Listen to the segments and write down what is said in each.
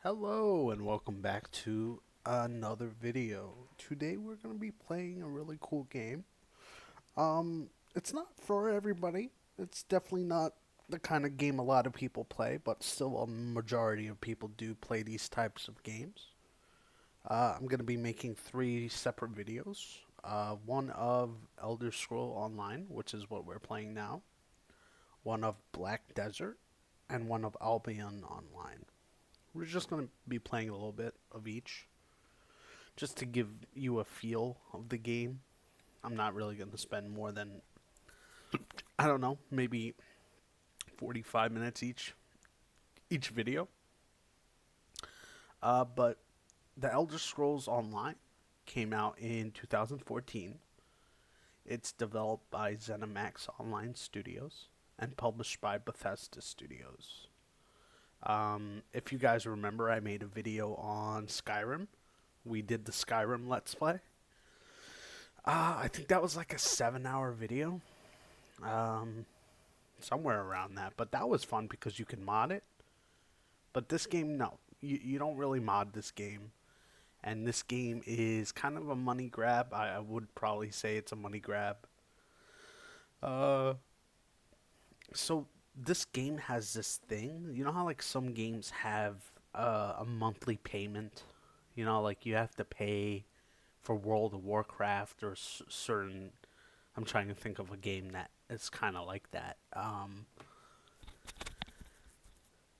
Hello and welcome back to another video. Today we're going to be playing a really cool game. It's not for everybody. It's definitely not the kind of game a lot of people play, but still a majority of people do play these types of games. I'm going to be making three separate videos. One of Elder Scroll Online, which is what we're playing now. One of Black Desert, and one of Albion Online. We're just going to be playing a little bit of each, just to give you a feel of the game. I'm not really going to spend more than, I don't know, maybe 45 minutes each video. But the Elder Scrolls Online came out in 2014. It's developed by ZeniMax Online Studios and published by Bethesda Studios. If you guys remember, I made a video on Skyrim. We did the Skyrim Let's Play. I think that was like a 7-hour video. Somewhere around that. But that was fun because you can mod it. But this game, no. You don't really mod this game. And this game is kind of a money grab. I would probably say it's a money grab. So this game has this thing. You know how like some games have a monthly payment? You know, like you have to pay for World of Warcraft or certain. I'm trying to think of a game that is kind of like that.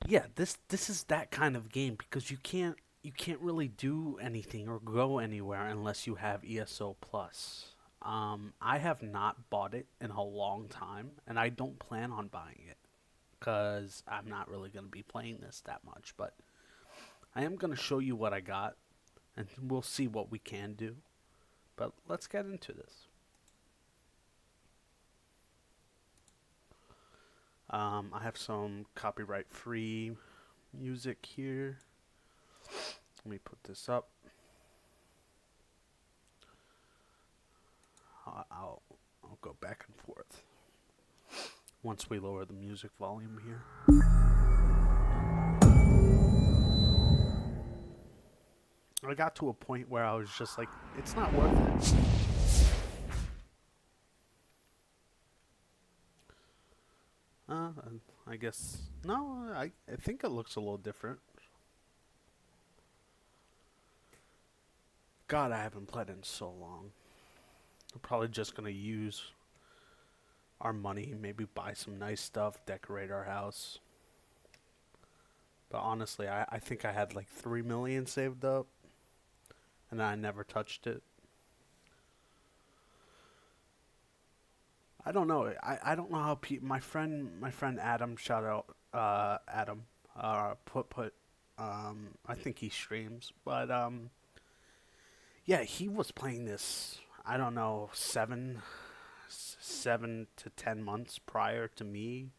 Yeah, this is that kind of game because you can't really do anything or go anywhere unless you have ESO Plus. I have not bought it in a long time, and I don't plan on buying it because I'm not really going to be playing this that much. But I am going to show you what I got, and we'll see what we can do. But let's get into this. I have some copyright-free music here. Let me put this up. I'll go back and forth once we lower the music volume here. I got to a point where I was just like, it's not worth it. I guess, no, I think it looks a little different. God, I haven't played in so long. We're probably just going to use our money, maybe buy some nice stuff, decorate our house. But honestly, I think I had like 3 million saved up, and I never touched it. I don't know. I don't know how my friend Adam, shout out Adam, put I think he streams, but yeah, he was playing this. I don't know, 7 to 10 months prior to me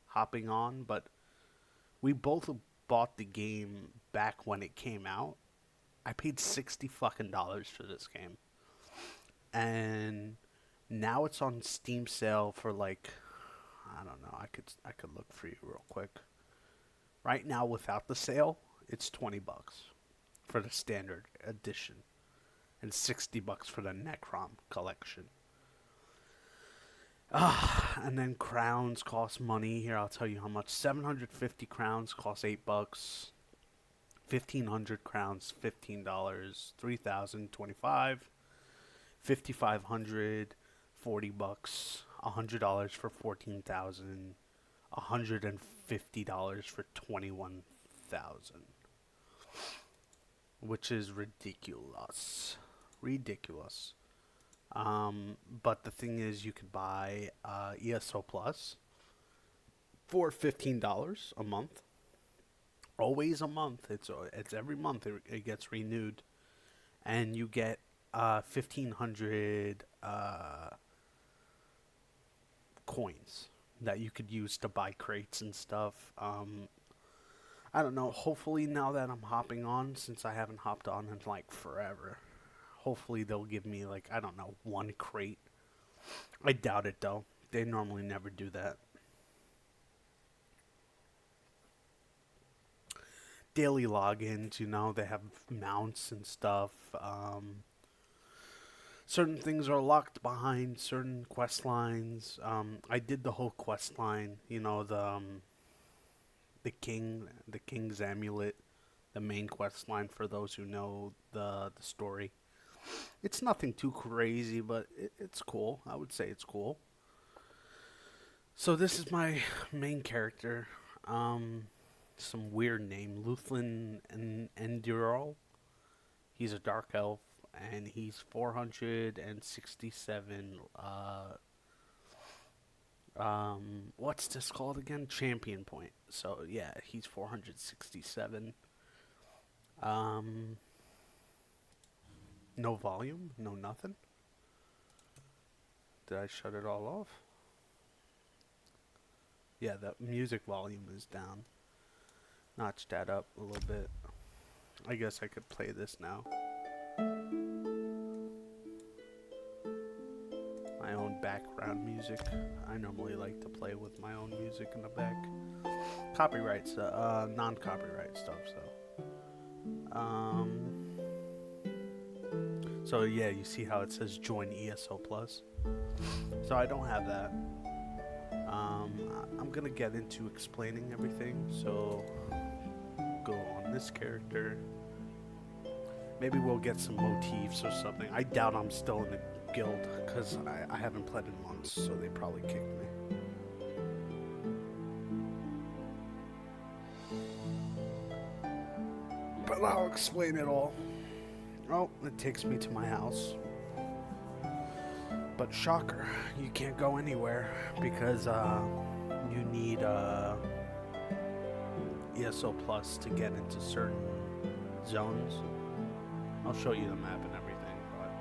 hopping on, but we both bought the game back when it came out. I paid $60 fucking for this game, and now it's on Steam sale for like, I don't know. I could look for you real quick. Right now, without the sale, it's $20 for the standard edition, and $60 for the Necrom collection. And then crowns cost money. Here, I'll tell you how much. 750 crowns cost $8. 1,500 crowns, $15. 3,000, 25. 5,500, $40. $100 for 14,000. $150 for 21,000. Which is ridiculous. Ridiculous. But the thing is, you could buy ESO Plus for $15 a month. Always a month. It's every month it gets renewed, and you get 1,500 coins that you could use to buy crates and stuff. I don't know. Hopefully, now that I'm hopping on, since I haven't hopped on in like forever, hopefully they'll give me like, I don't know, 1 crate. I doubt it though. They normally never do that. daily logins. You know, they have mounts and stuff. Certain things are locked behind certain quest lines. I did the whole quest line. You know, the king's amulet, the main quest line for those who know the story. It's nothing too crazy, but it's cool. I would say it's cool. So this is my main character. Some weird name, Luthlin and Endural. He's a dark elf, and he's 467. What's this called again? Champion point. So yeah, he's 467. No volume, no nothing. Did I shut it all off? Yeah, the music volume is down. Notch that up a little bit. I guess I could play this now. My own background music. I normally like to play with my own music in the back. Copyrights, non-copyright stuff, so yeah, you see how it says join ESO Plus? So I don't have that. I'm gonna get into explaining everything, so go on this character. Maybe we'll get some motifs or something. I doubt I'm still in the guild, because I haven't played in months, so they probably kicked me. But I'll explain it all. Oh, it takes me to my house. But shocker, you can't go anywhere because you need ESO Plus to get into certain zones. I'll show you the map and everything, but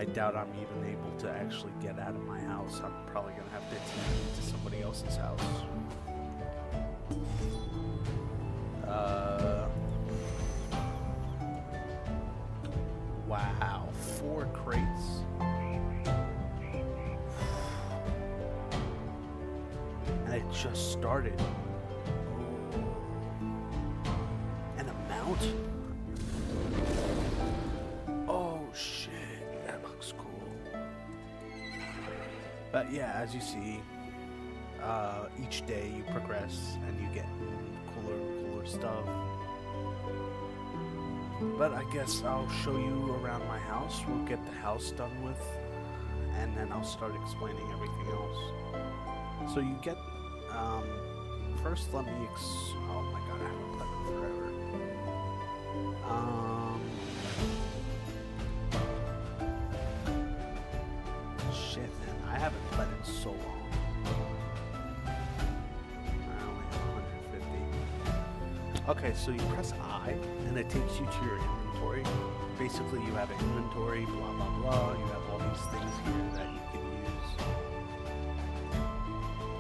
I doubt I'm even able to actually get out of my house. I'm probably going to have to team to somebody else's house. Wow, 4 crates. And it just started. And a mount? Oh shit, that looks cool. But yeah, as you see, each day you progress and you get cooler and cooler stuff. But I guess I'll show you around my house. We'll get the house done with, and then I'll start explaining everything else. So you get, first let me oh my god, I haven't played it forever. Shit man, I haven't played it in so long. Okay, so you press I, and it takes you to your inventory. Basically, you have an inventory, blah, blah, blah. You have all these things here that you can use.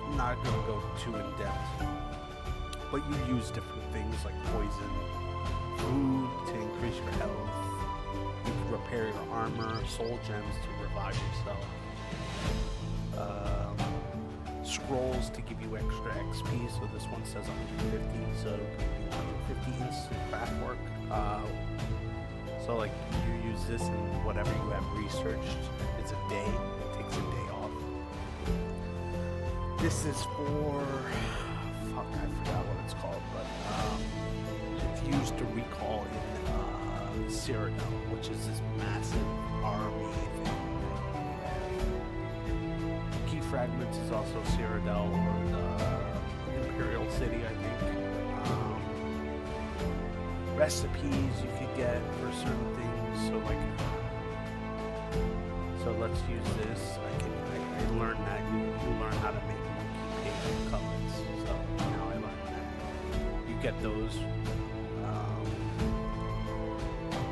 I'm not going to go too in-depth, but you use different things like poison, food to increase your health. You can repair your armor, soul gems to revive yourself. Scrolls to give you extra XP, so this one says 150, so 150 instant craft work. So like you use this and whatever you have researched is a day, it takes a day off. This is for, fuck, I forgot what it's called, but it's used to recall in Cyrodiil, which is this massive army thing. Fragments is also Cyrodiil, or the Imperial City, I think. Recipes you could get for certain things, so let's use this. I learned that you learn how to make monkey paper cutlets, so now I learned that. You get those,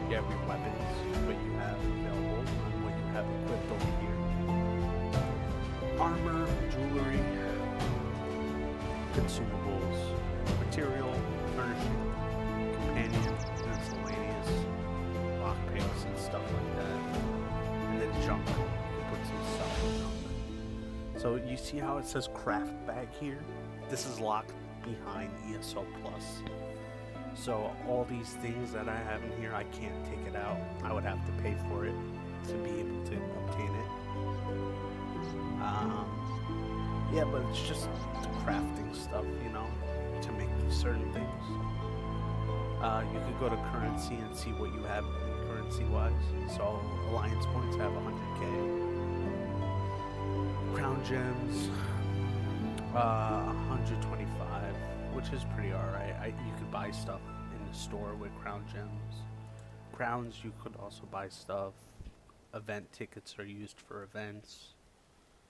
you have your weapons, what you have available, and what you have equipped over here. Armor, jewelry, consumables, material, furnishing, companion, miscellaneous, lockpicks and stuff like that. And then junk. You can put some stuff in junk. So you see how it says craft bag here? This is locked behind ESO Plus. So all these things that I have in here, I can't take it out. I would have to pay for it to be able to obtain it. Yeah, but it's just the crafting stuff, you know, to make certain things. You could go to currency and see what you have currency-wise. So alliance points have 100k. Crown gems, 125, which is pretty alright. You could buy stuff in the store with crown gems. Crowns, you could also buy stuff. Event tickets are used for events.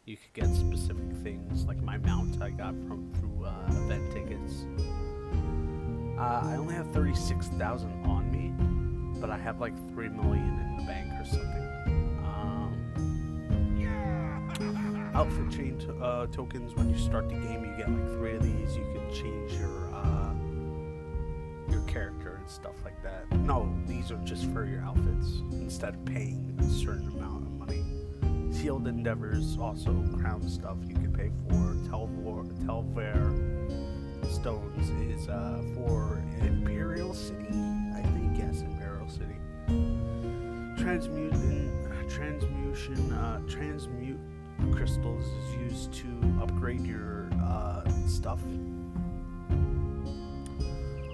You could get specific things, like my mount I got through event tickets. I only have 36,000 on me, but I have like 3 million in the bank or something. Outfit chain tokens. When you start the game, you get like 3 of these. You can change your character and stuff like that. No, these are just for your outfits instead of paying a certain amount of money. Sealed endeavors, also crown stuff you can pay for. Telver stones is for Imperial City, I think. Yes, Imperial City. Transmute crystals is used to upgrade your stuff.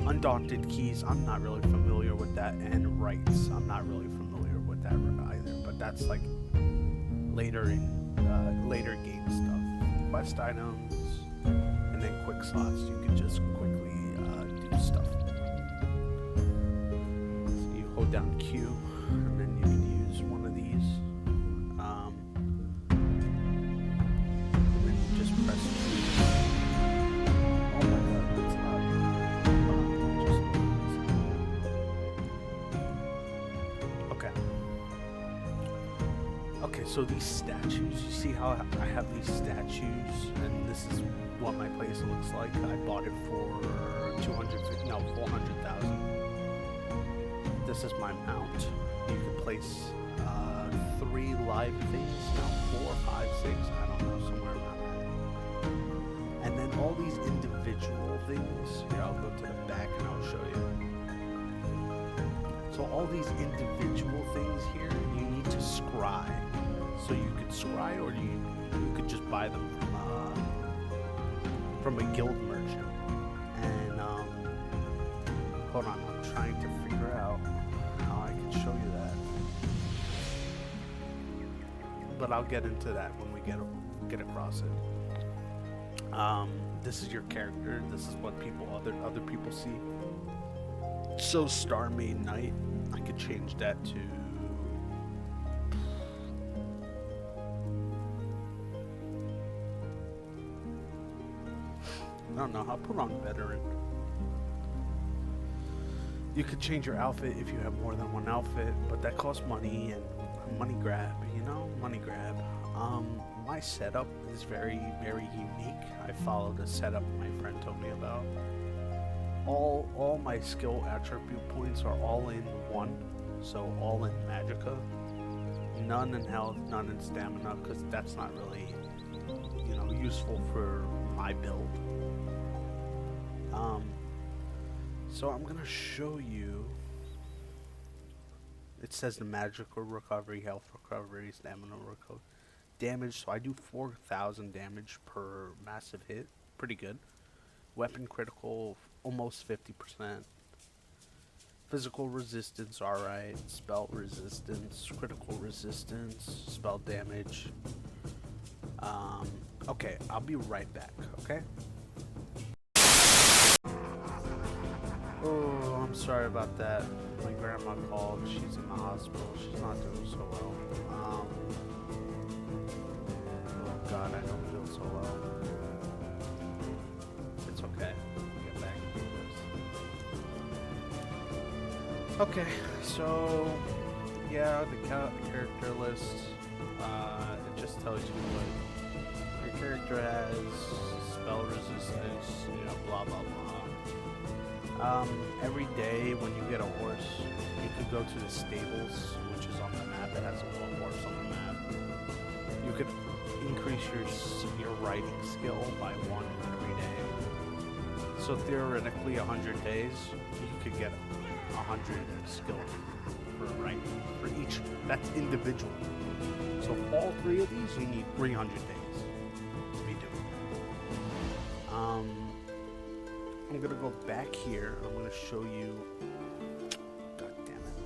Undaunted keys, I'm not really familiar with that, and rights, I'm not really familiar with that either, but that's like later game stuff. Quest items, and then quick slots, you can just quickly do stuff. So you hold down Q, and then you can use one of these. And then you just press Q. Oh my god, that's loud. Okay, so these statues, you see how I have these statues, and this is what my place looks like. I bought it for 400,000. This is my mount. You can place 3 live things, no, 4, 5, 6, I don't know, somewhere around there. And then all these individual things, here I'll go to the back and I'll show you. So all these individual things here, you need to scry. So you could scry, or you could just buy them from a guild merchant. And hold on, I'm trying to figure out how I can show you that. But I'll get into that when we get across it. This is your character. This is what other people see. So Star Maid Knight, I could change that to I don't know, I'll put on veteran. You could change your outfit if you have more than one outfit, but that costs money and money grab, you know, money grab. My setup is very, very unique. I followed a setup my friend told me about. All my skill attribute points are all in one, so all in magicka. None in health, none in stamina, because that's not really, you know, useful for my build. So I'm gonna show you. It says the magical recovery, health recovery, stamina recovery, damage. So I do 4,000 damage per massive hit, pretty good. Weapon critical, almost 50%. Physical resistance, alright. Spell resistance, critical resistance, spell damage. Okay, I'll be right back, okay? Oh, I'm sorry about that. My grandma called. She's in the hospital. She's not doing so well. Oh God, I don't feel so well. It's okay. We'll get back into this. Okay, so yeah, the character list. It just tells you what your character has, spell resistance, you know, blah blah blah. Every day when you get a horse, you could go to the stables, which is on the map. It has a little horse on the map. You could increase your riding skill by 1 every day. So theoretically, 100 days, you could get 100 skill for right for each. That's individual. So all 3 of these, you need 300 days to be doing. I'm gonna go back here. I'm gonna show you. God damn it.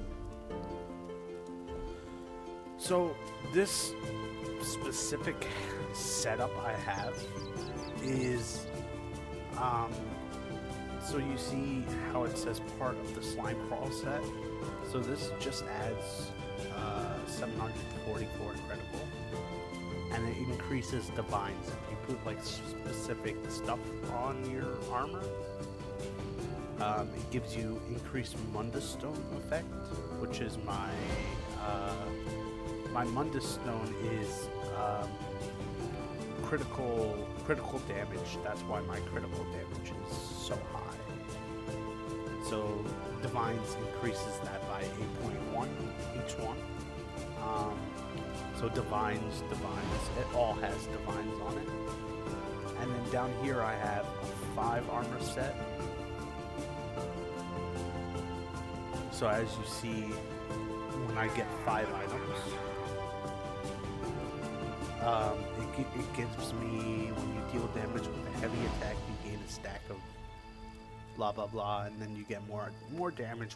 So this specific setup I have is so you see how it says part of the slime crawl set. So this just adds 744 critical, and it increases divines. If you put like specific stuff on your armor, it gives you increased Mundus Stone effect, which is my Mundus Stone is critical damage. That's why my critical damage is so high. So divines increases that by 8.1 each one. So divines, it all has divines on it. And then down here I have a 5 armor set. So as you see, when I get 5 items, it gives me, when you deal damage with a heavy attack, you gain a stack of blah blah blah, and then you get more damage.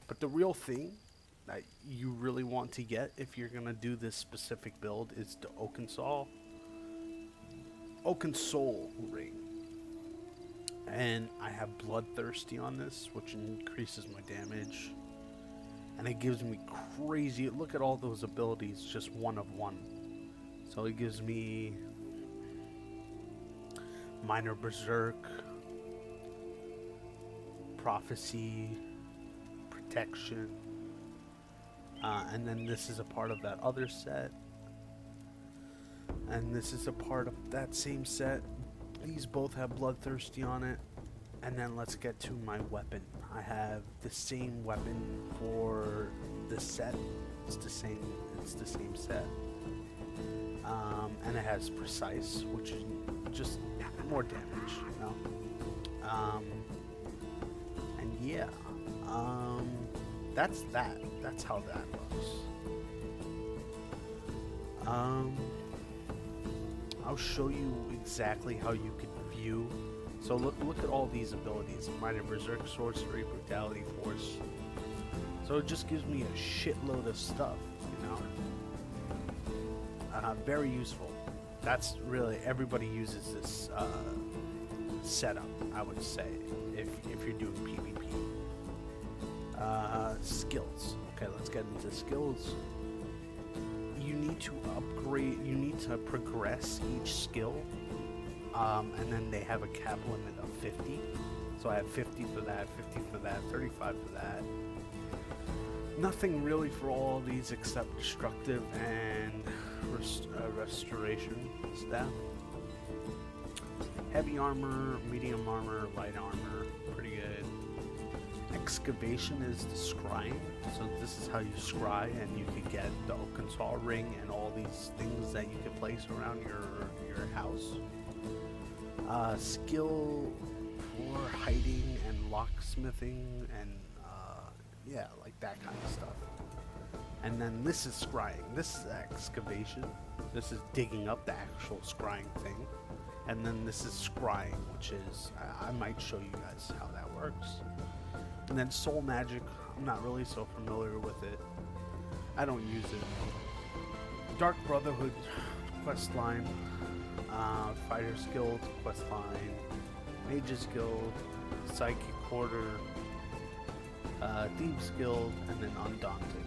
But the real thing that you really want to get if you're gonna do this specific build is the Oaken Soul ring. And I have Bloodthirsty on this, which increases my damage. And it gives me crazy, look at all those abilities, just one of one. So it gives me Minor Berserk, Prophecy, Protection, and then this is a part of that other set. And this is a part of that same set. These both have Bloodthirsty on it. And then let's get to my weapon. I have the same weapon for this set. It's the same set. And it has Precise, which is just more damage, you know? And yeah, that's that. That's how that looks. I'll show you exactly how you can view. So look at all these abilities: Minor Berserk, Sorcery, Brutality, Force. So it just gives me a shitload of stuff, you know. Very useful. That's really, everybody uses this setup, I would say, if you're doing PvP. Skills. Okay, let's get into skills. You need to upgrade. You need to progress each skill. And then they have a cap limit of 50. So I have 50 for that, 50 for that, 35 for that. Nothing really for all of these except destructive and restoration staff. Heavy armor, medium armor, light armor, pretty good. Excavation is the scrying. So this is how you scry, and you can get the Oaken Soul ring and all these things that you can place around your house. Skill for hiding and locksmithing and yeah, like that kind of stuff. And then this is scrying. This is excavation. This is digging up the actual scrying thing. And then this is scrying, which is, I might show you guys how that works. And then soul magic, I'm not really so familiar with it. I don't use it. Dark Brotherhood questline. Fighters Guild questline, Mages Guild, Psychic Quarter, Thieves Guild, and then Undaunted.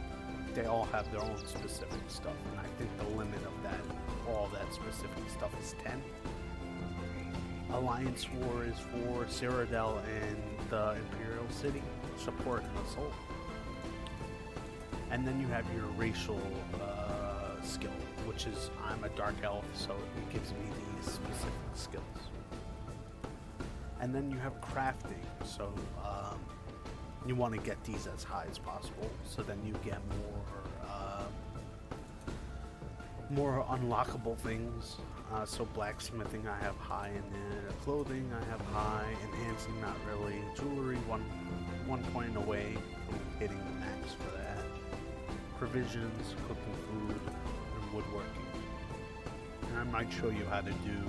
They all have their own specific stuff, and I think the limit of that, all that specific stuff, is 10. Alliance War is for Cyrodiil and the Imperial City, support and assault. And then you have your racial skill, which is, I'm a dark elf, so it gives me these specific skills. And then you have crafting, so you want to get these as high as possible, so then you get more unlockable things. So blacksmithing I have high in it. Clothing I have high. Enhancing not really. Jewelry one point away from hitting the max for that. Provisions, cooking food, and woodworking. And I might show you how to do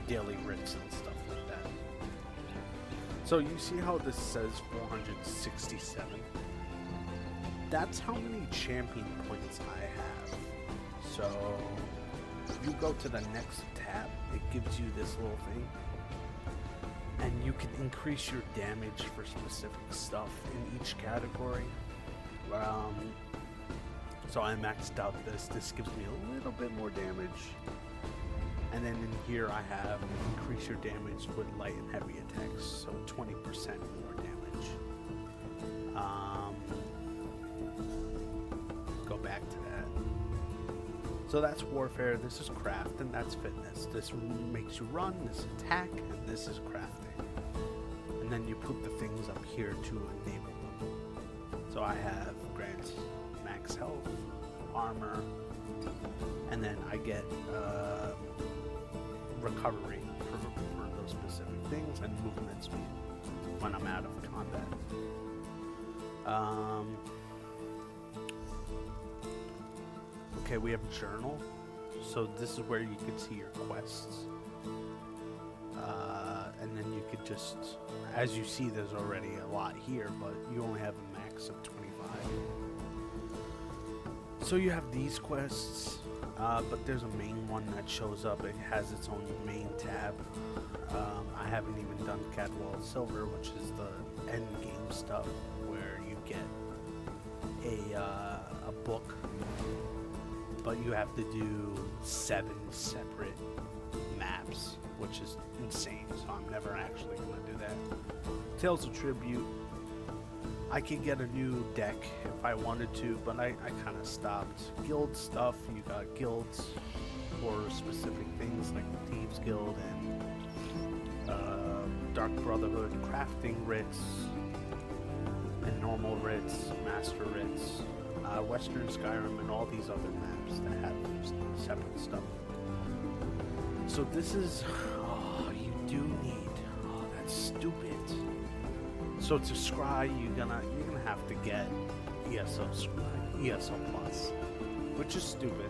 daily writs and stuff like that. So you see how this says 467? That's how many champion points I have. So if you go to the next tab, it gives you this little thing. And you can increase your damage for specific stuff in each category. So I maxed out this. This gives me a little bit more damage. And then in here I have increase your damage with light and heavy attacks, so 20% more damage. Go back to that. So that's warfare, this is craft, and that's fitness. This makes you run, this attack, and this is crafting. And then you put the things up here to enable them. So I have grants max health, armor, and then I get recovery for those specific things and movement speed when I'm out of combat. Okay, we have journal. So this is where you can see your quests. And then you could just, as you see, there's already a lot here, but you only have a max of 25. So you have these quests, but there's a main one that shows up. It has its own main tab. I haven't even done Cadwell Silver, which is the end game stuff, where you get a book, but you have to do 7 separate maps, which is insane, so I'm never actually going to do that. Tales of Tribute, I could get a new deck if I wanted to, but I kind of stopped. Guild stuff, you got guilds for specific things like the Thieves Guild and Dark Brotherhood, crafting writs, and normal writs, master writs, Western Skyrim, and all these other maps that have separate stuff. So this is, you do need, that's stupid. So to scry, you're gonna have to get ESO Plus, which is stupid.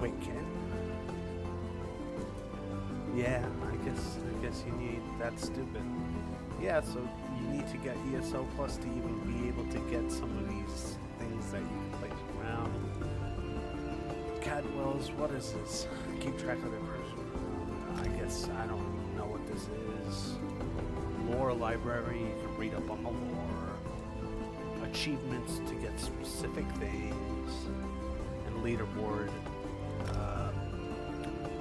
Wait, Ken? Yeah, I guess you need, that's stupid. Yeah, so you need to get ESO Plus to even be able to get some of these things that you can place around. Cadwell's, what is this? Keep track of their person. I guess I don't even know what this is. Lore library, you can read up on the lore. Achievements to get specific things. And leaderboard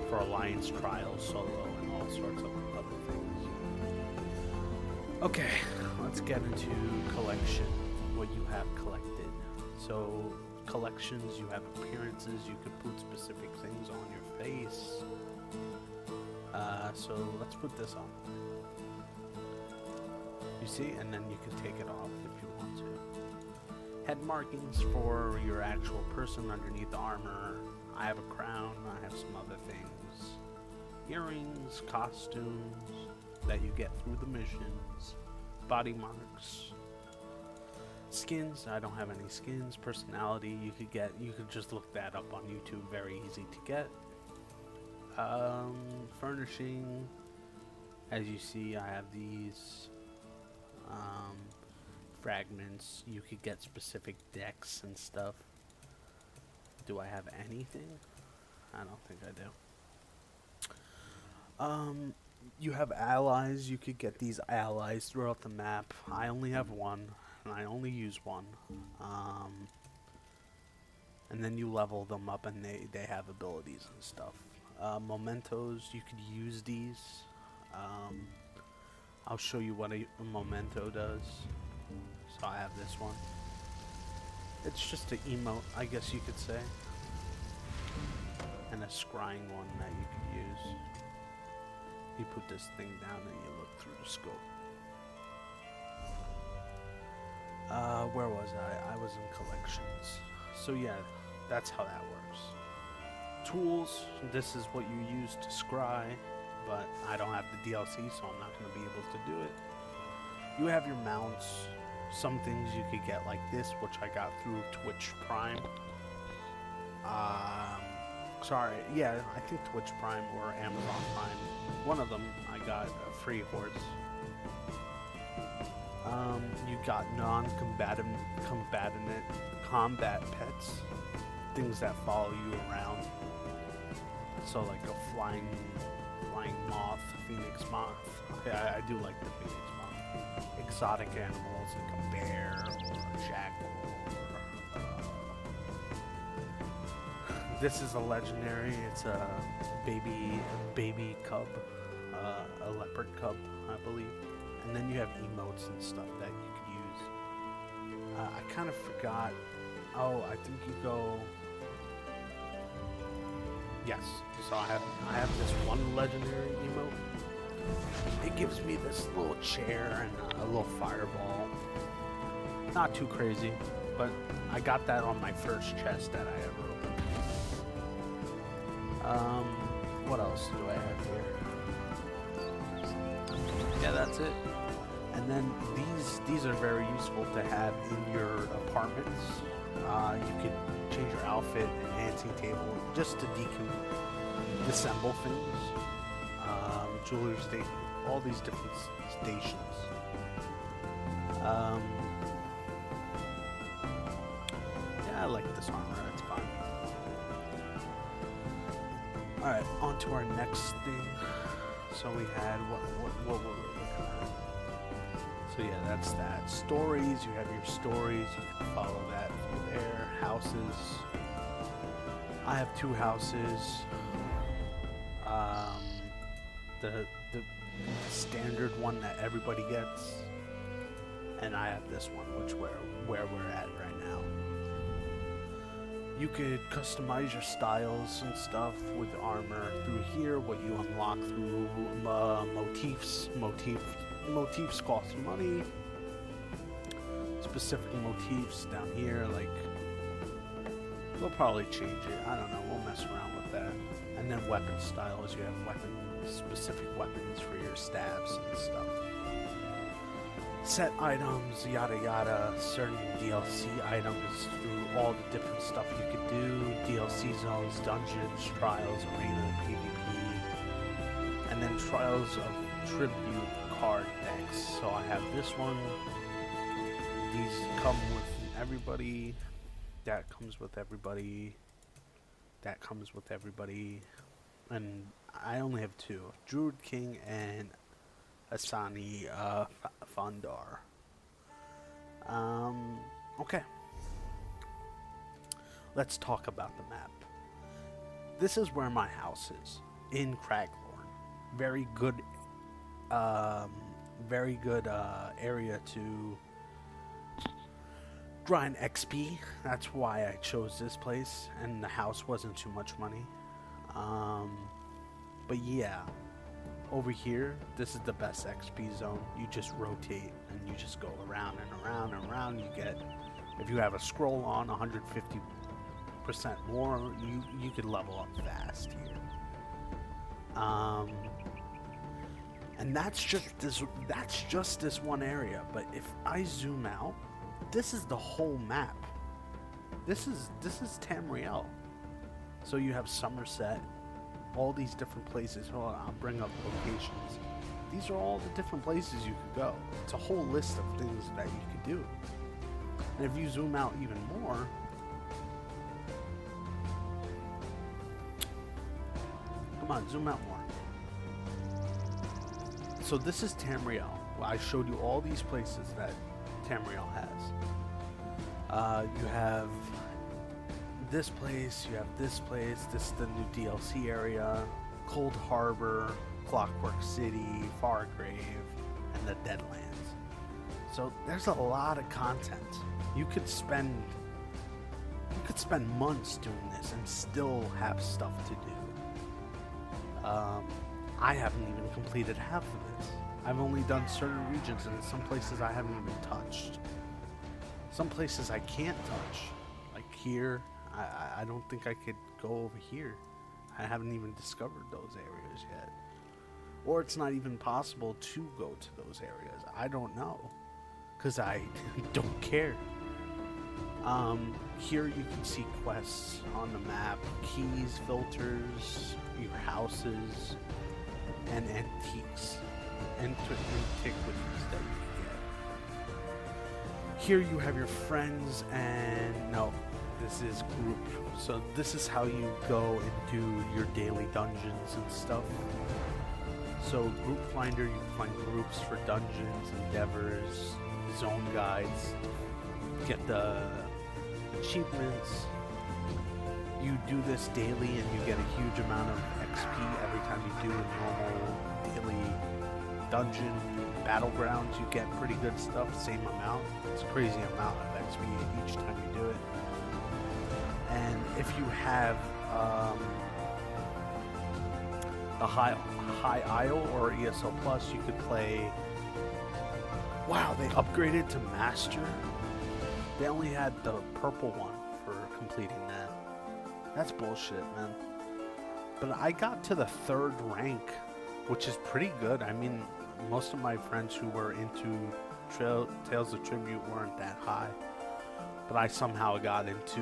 for Alliance Trials, Solo, and all sorts of other things. Okay, let's get into collection, what you have collected. So collections, you have appearances, you can put specific things on your face. So let's put this on. You see, and then you can take it off if you want to. Head markings for your actual person underneath the armor. I have a crown, I have some other things. Earrings, costumes that you get through the missions. Body marks. Skins, I don't have any skins. Personality, you could just look that up on YouTube, very easy to get. Furnishing, as you see, I have these fragments. You could get specific decks and stuff. Do I have anything? I don't think I do. You have allies. You could get these allies throughout the map. I only have one, and I only use one. And then you level them up, and they have abilities and stuff. Mementos, you could use these. I'll show you what a memento does. So I have this one. It's just an emote, I guess you could say. And a scrying one that you could use. You put this thing down and you look through the scope. Where was I? I was in collections. So yeah, That's how that works. Tools, this is what you use to scry, but I don't have the DLC, so I'm not going to be able to do it. You have your mounts. Some things you could get like this, which I got through Twitch Prime. Sorry, yeah, I think Twitch Prime or Amazon Prime. One of them, I got a free horse. You got non-combatant combat pets, things that follow you around. So like a flying moth, phoenix moth. Yeah, I do like the phoenix moth. Exotic animals like a bear or a jackal. This is a legendary. It's a baby cub, a leopard cub, I believe. And then you have emotes and stuff that you could use. I kind of forgot. Oh, I think you go. Yes. So I have this one legendary emote. It gives me this little chair and a little fireball. Not too crazy, but I got that on my first chest that I ever opened. What else do I have here? Yeah, that's it. And then these are very useful to have in your apartments. You could change your outfit, enhancing table, just to disassemble things. Jewelry station, all these different stations. Yeah, I like this armor. It's fine. All right, on to our next thing. So we had what were we looking at? So yeah, that's that. Stories, you have your stories, you can follow that through there. Houses. I have 2 houses. The standard one that everybody gets. And I have this one, which where we're at right now. You could customize your styles and stuff with armor through here, what you unlock through motifs. Motifs cost money. Specific motifs down here, like, we'll probably change it. I don't know, we'll mess around with that. And then weapon styles, you have specific weapons for your stabs and stuff. Set items, yada yada, certain DLC items through all the different stuff you could do, DLC zones, dungeons, trials, arena, PvP, and then trials of tribute card decks. So I have this one. These come with everybody. That comes with everybody. That comes with everybody. And I only have 2. Druid King and Asani Fandar. Okay. Let's talk about the map. This is where my house is, in Craglorn. Very good area to grind XP. That's why I chose this place, and the house wasn't too much money. But yeah, over here, this is the best XP zone. You just rotate and you just go around and around and around. You get, if you have a scroll on, 150% more. You could level up fast here. And that's just this one area. But if I zoom out, this is the whole map. This is Tamrial. So you have Somerset, all these different places. Hold on, I'll bring up locations. These are all the different places you could go. It's a whole list of things that you could do. And if you zoom out even more, come on, zoom out more. So this is Tamrial. Well, I showed you all these places that Tamrial has. You have this place, you have this place, this is the new DLC area, Cold Harbor, Clockwork City, Fargrave, and the Deadlands. So there's a lot of content. You could spend months doing this and still have stuff to do. I haven't even completed half of this. I've only done certain regions, and in some places I haven't even touched. Some places I can't touch, like here. I don't think I could go over here. I haven't even discovered those areas yet. Or it's not even possible to go to those areas. I don't know. Because I don't care. Here you can see quests on the map, keys, filters, your houses, and antiquities that you can get. Here you have your friends, and no, this is group. So this is how you go and do your daily dungeons and stuff. So group finder, you can find groups for dungeons, endeavors, zone guides, get the achievements. You do this daily and you get a huge amount of XP every time you do a normal daily dungeon. Battlegrounds, you get pretty good stuff, same amount. It's a crazy amount of XP each time you do it. And if you have a high IO or ESO Plus, you could play. Wow, they upgraded to Master. They only had the purple one for completing that. That's bullshit, man. But I got to the 3rd rank, which is pretty good. I mean, most of my friends who were into Tales of Tribute weren't that high. But I somehow got into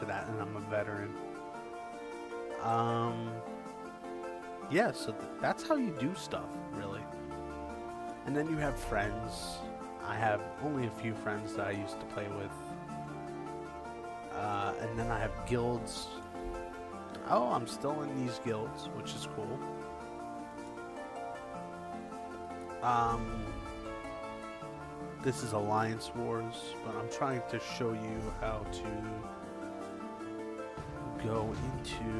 that, and I'm a veteran. Yeah, so that's how you do stuff, really. And then you have friends. I have only a few friends that I used to play with. And then I have guilds. Oh, I'm still in these guilds, which is cool. This is Alliance Wars, but I'm trying to show you how to go into...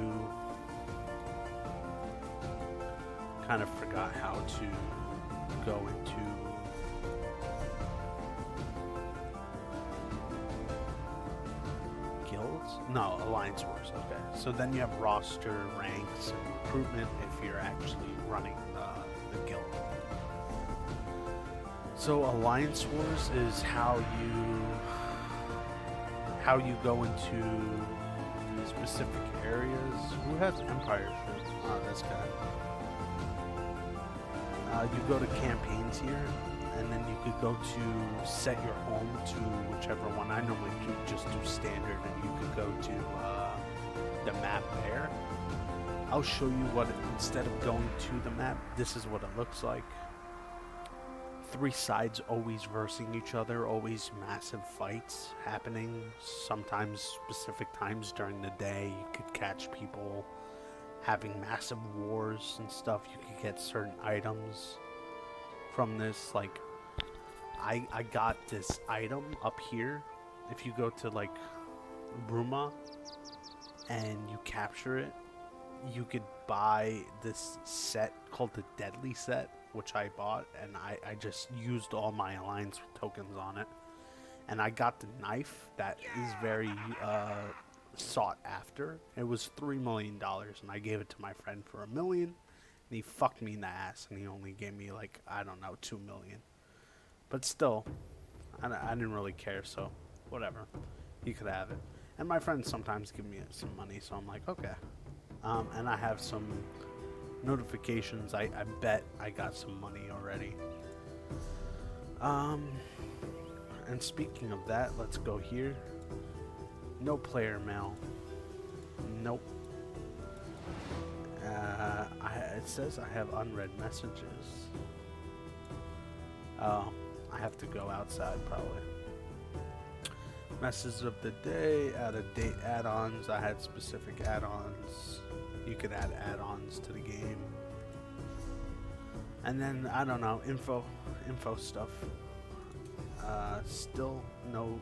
Kind of forgot how to go into guilds? No, Alliance Wars, okay. So then you have roster, ranks, and recruitment if you're actually running the guild. So Alliance Wars is how you go into specific areas. Who has Empire ships? Oh, this guy. You go to campaigns here, and then you could go to set your home to whichever one. I normally just do standard, and you could go to the map there. I'll show you what, instead of going to the map, this is what it looks like. 3 sides always versing each other, always massive fights happening. Sometimes specific times during the day, you could catch people having massive wars and stuff. You could get certain items from this. Like, I got this item up here. If you go to like Bruma and you capture it, you could buy this set called the Deadly Set, which I bought, and I just used all my Alliance tokens on it. And I got the knife that is very sought after. It was $3 million, and I gave it to my friend for $1 million, and he fucked me in the ass, and he only gave me like, I don't know, $2 million. But still, I didn't really care, so whatever, he could have it. And my friends sometimes give me some money, so I'm like, okay. And I have some notifications. I bet I got some money already. And speaking of that, let's go here. No player mail. Nope. It says I have unread messages. Oh, I have to go outside probably. Messages of the day, out-of-date add-ons. I had specific add-ons. You could add add-ons to the game. And then, I don't know, info stuff. Still no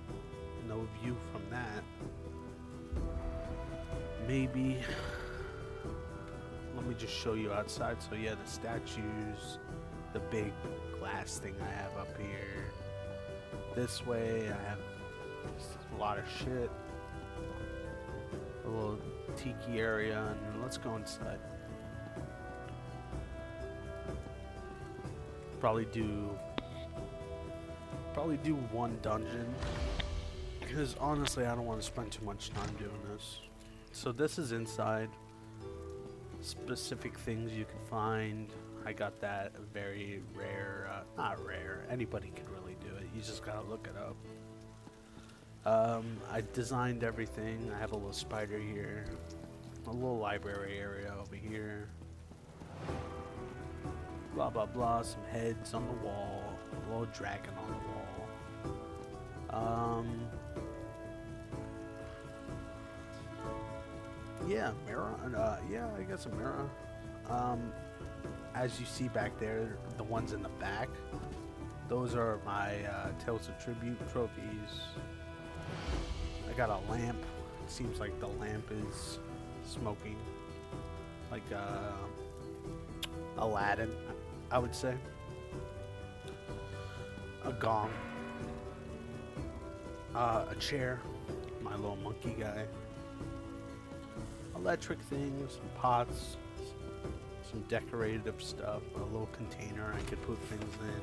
view from that. Maybe, let me just show you outside. So yeah, the statues, the big glass thing I have up here. This way I have a lot of shit. A little tiki area, and then let's go inside. Probably do one dungeon because honestly, I don't want to spend too much time doing this. So this is inside. Specific things you can find. I got that very rare, not rare, anybody can really do it. You just gotta look it up. I designed everything. I have a little spider here. A little library area over here. Blah blah blah, some heads on the wall. A little dragon on the wall. Yeah, mirror. Yeah, I guess a mirror. As you see back there, the ones in the back, those are my Tales of Tribute trophies. I got a lamp. It seems like the lamp is smoking, like Aladdin, I would say. A gong. A chair. My little monkey guy. Electric things, some pots, some decorative stuff, a little container I could put things in.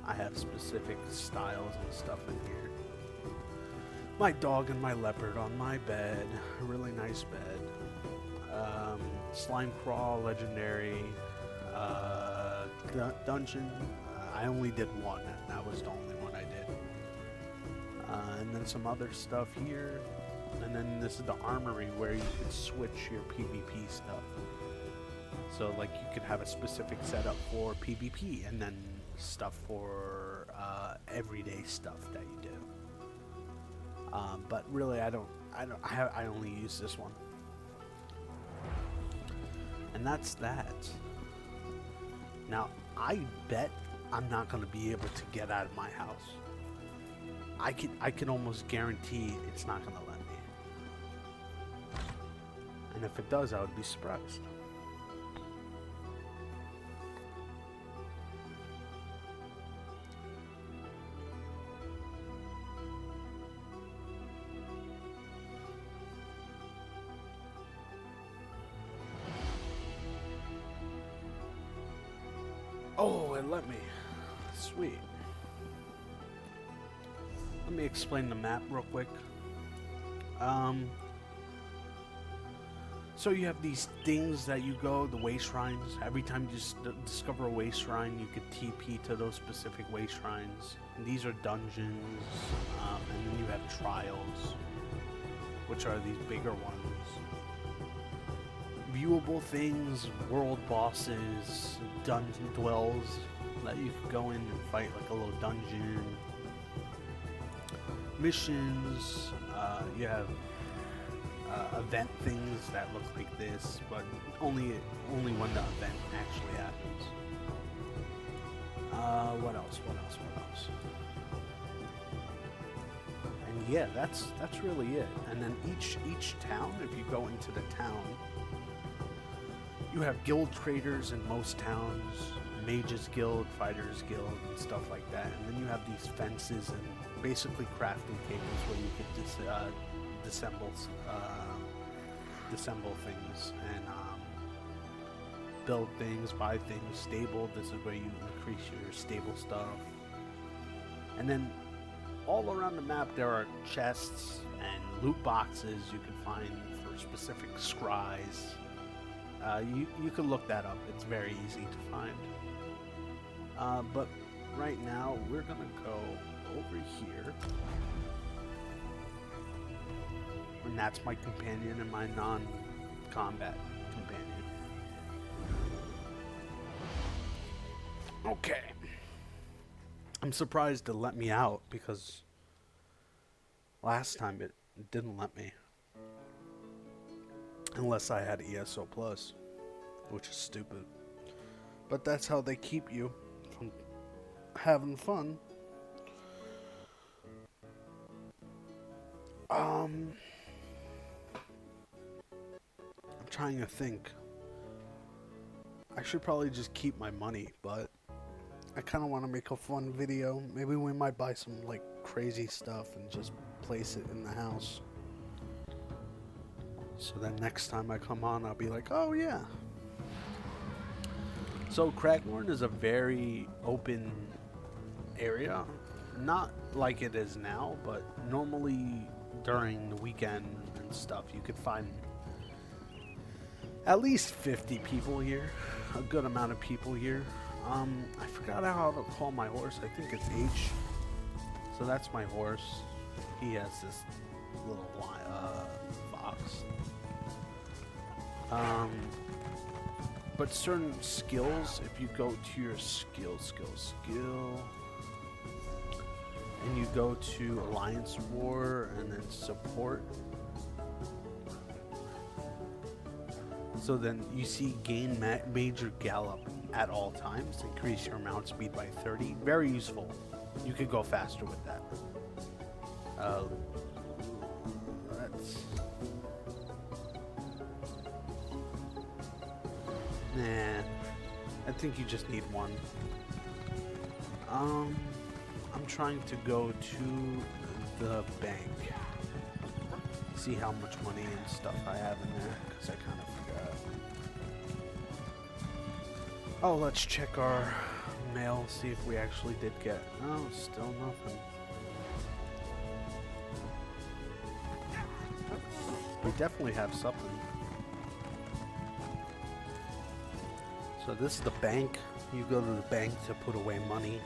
I have specific styles and stuff in here. My dog and my leopard on my bed, a really nice bed. Slime crawl, legendary, dungeon. I only did one, and that was the only one I did. And then some other stuff here. And then this is the armory where you could switch your PvP stuff. So like you could have a specific setup for PvP and then stuff for everyday stuff that you do. But really I only use this one. And that's that. Now I bet I'm not gonna be able to get out of my house. I can almost guarantee it's not gonna let me. And if it does, I would be surprised. Oh, it let me. Sweet. Let me explain the map real quick. So you have these things that you go, the way shrines. Every time you discover a way shrine, you could TP to those specific way shrines. And these are dungeons, and then you have trials, which are these bigger ones. Viewable things, world bosses, dungeon dwells that you can go in and fight like a little dungeon. Missions, you have event things that look like this, but only when the event actually happens. What else? And yeah, that's really it. And then each town, if you go into the town, you have guild traders in most towns, mages guild, fighters guild, and stuff like that. And then you have these fences and basically crafting tables where you could disassemble things and build things, buy things. Stable, this is where you increase your stable stuff. And then all around the map there are chests and loot boxes you can find for specific scries. You can look that up, it's very easy to find. But right now we're gonna go over here. And that's my companion and my non-combat companion. Okay. I'm surprised it let me out because last time it didn't let me. Unless I had ESO Plus, which is stupid. But that's how they keep you from having fun. I'm trying to think. I should probably just keep my money, but I kind of want to make a fun video. Maybe we might buy some like crazy stuff and just place it in the house. So then next time I come on, I'll be like, oh yeah. So Cragmorn is a very open area. Not like it is now, but normally during the weekend and stuff, you could find at least 50 people here, a good amount of people here. I forgot how to call my horse. I think it's H. So that's my horse. He has this little fox. But certain skills, if you go to your skill, and you go to Alliance War and then support. So then you see gain major gallop at all times, increase your mount speed by 30. Very useful. You could go faster with that. Nah, I think you just need one. I'm trying to go to the bank. See how much money and stuff I have in there, because I kind of forgot. Oh, let's check our mail, see if we actually did get... Oh, still nothing. We definitely have something. So this is the bank. You go to the bank to put away money,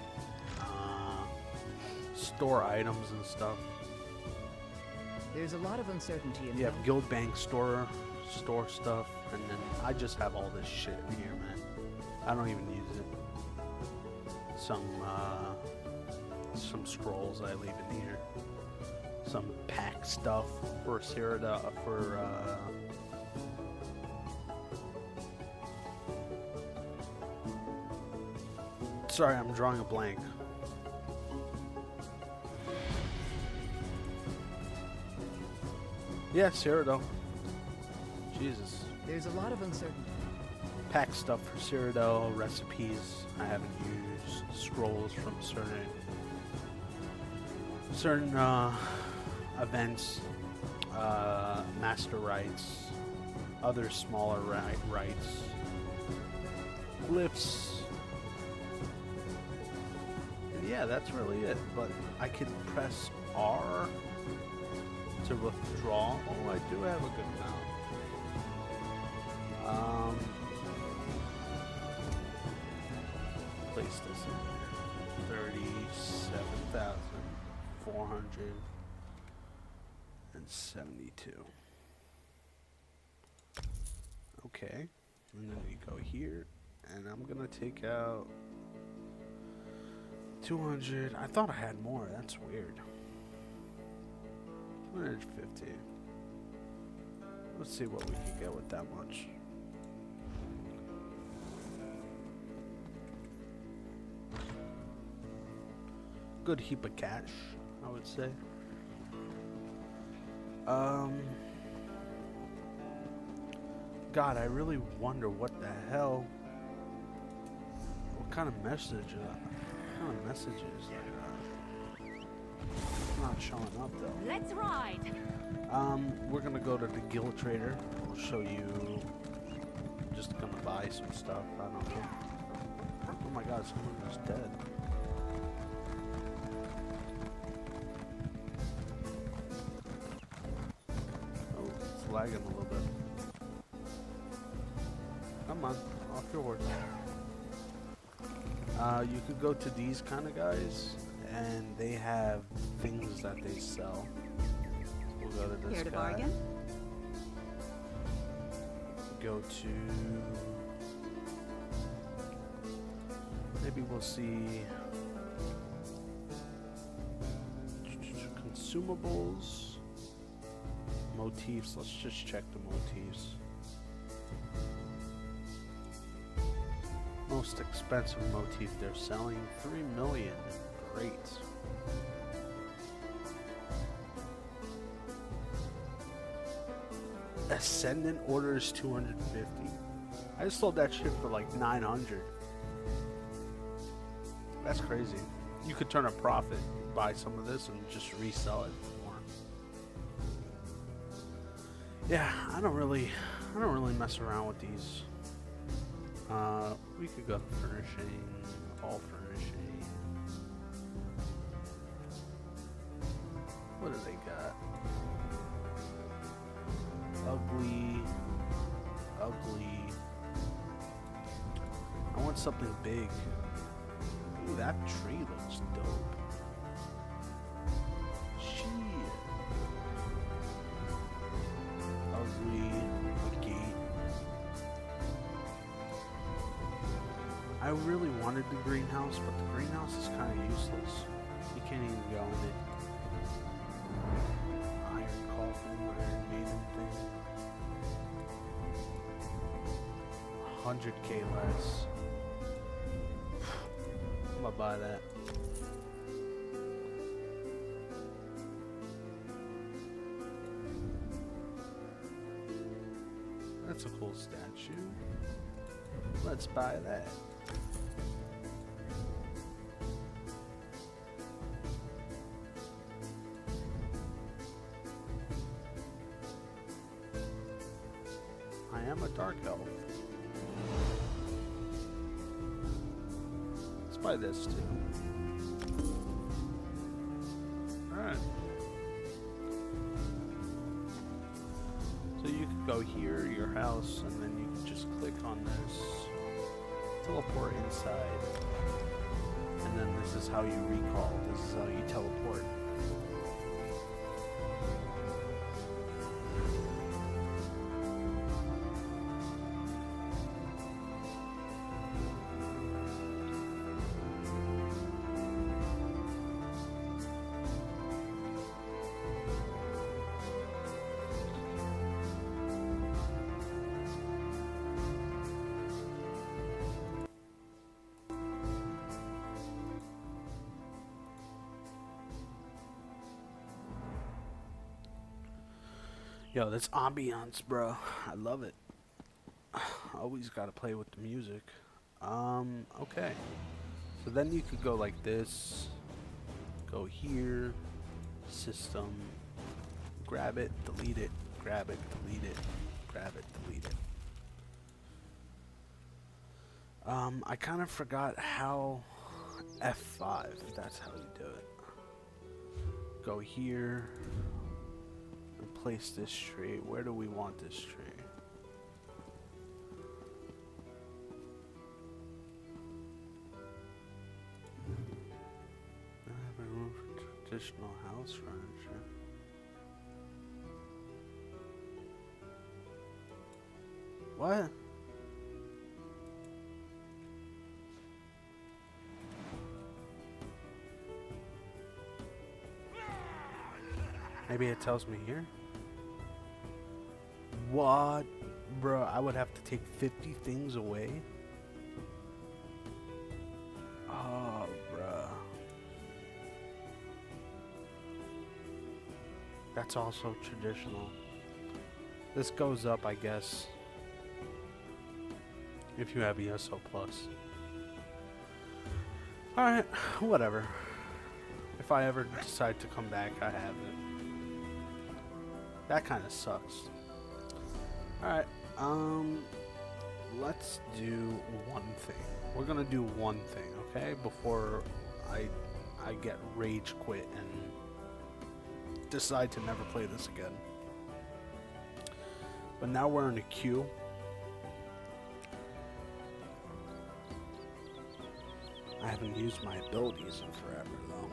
store items and stuff. There's a lot of uncertainty in You have guild bank, store stuff, and then I just have all this shit in here, man. I don't even use it. Some scrolls I leave in here. Some pack stuff for Cyrida, Sorry, I'm drawing a blank. Yeah, Cyrodiil. Jesus. There's a lot of uncertainty. Pack stuff for Cyrodiil, recipes I haven't used, scrolls from certain events, master rights, other smaller rights, glyphs. Yeah, that's really it. But I can press R to withdraw. Oh, I do have a good amount. Place this in there. 37,472. Okay, and then we go here, and I'm gonna take out 200. I thought I had more. That's weird. 250. Let's see what we can get with that much. Good heap of cash, I would say. God, I really wonder what the hell. What kind of messages not showing up though. Let's ride. We're gonna go to the guild trader. We'll show you. Just gonna buy some stuff. I don't know. Oh my God, someone was dead. Oh, it's lagging a little bit. Come on, off your horse. You could go to these kind of guys, and they have things that they sell. We'll go to this Here to guy. bargain. Go to... Maybe we'll see... Consumables. Motifs. Let's just check the motifs. Most expensive motif they're selling, 3 million. Great. Ascendant orders 250. I just sold that shit for like 900. That's crazy. You could turn a profit, buy some of this, and just resell it for more. Yeah, I don't really mess around with these. We could go to furnishing, all furnishing. What do they got? Ugly. Ugly. I want something big. Ooh, that tree looks dope. Shit. Ugly. A gate. I really wanted the greenhouse, but the greenhouse is kind of useless. You can't even go in it. Iron coffin, iron maiden thing. 100k less. I'm gonna buy that. That's a cool statue. Let's buy that. I am a dark elf. Let's buy this too. Alright. So you could go here, your house, and then you can just click on this. Teleport inside. And then this is how you recall. This is how you teleport. Yo, this ambiance, bro. I love it. Always gotta play with the music. Okay. So then you could go like this. Go here. System. Grab it, delete it. Grab it, delete it. Grab it, delete it. I kind of forgot how F5. That's how you do it. Go here. Place this tree. Where do we want this tree? I have a room for traditional house furniture. What? Maybe it tells me here. What? Bruh, I would have to take 50 things away? Oh, bruh. That's also traditional. This goes up, I guess, if you have ESO Plus. Alright, whatever. If I ever decide to come back, I have it. That kind of sucks. Alright, let's do one thing. We're gonna do one thing, okay? Before I get rage quit and decide to never play this again. But now we're in a queue. I haven't used my abilities in forever, though.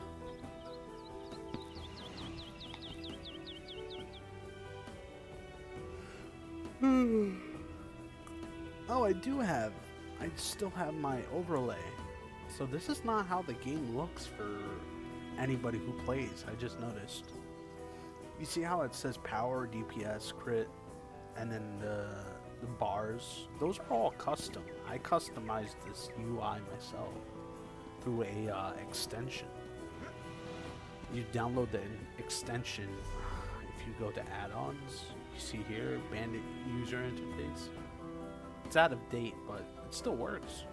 Oh, I still have my overlay. So this is not how the game looks for anybody who plays. I just noticed. You see how it says power, DPS, crit, and then the bars? Those are all custom. I customized this UI myself through a extension. You download the extension. If you go to add-ons, you see here, bandit user interface. It's out of date, but it still works.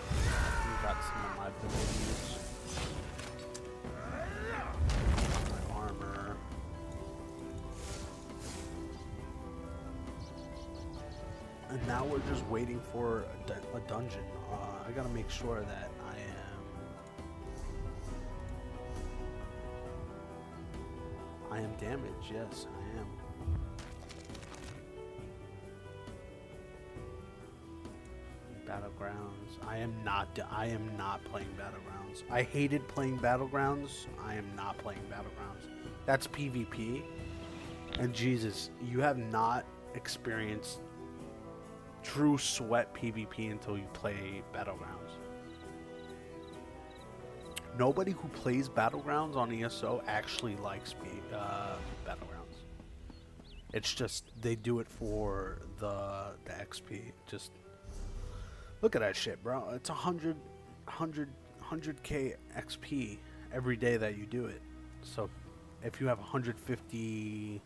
We got some of my abilities. My armor. And now we're just waiting for a dungeon. I gotta make sure that I am damage. Yes, I am. Battlegrounds. I am not playing Battlegrounds. I hated playing Battlegrounds. I am not playing Battlegrounds. That's PvP. And Jesus, you have not experienced true sweat PvP until you play Battlegrounds. Nobody who plays Battlegrounds on ESO actually likes Battlegrounds. It's just they do it for the XP. Just look at that shit, bro. It's 100k XP every day that you do it. So if you have 150%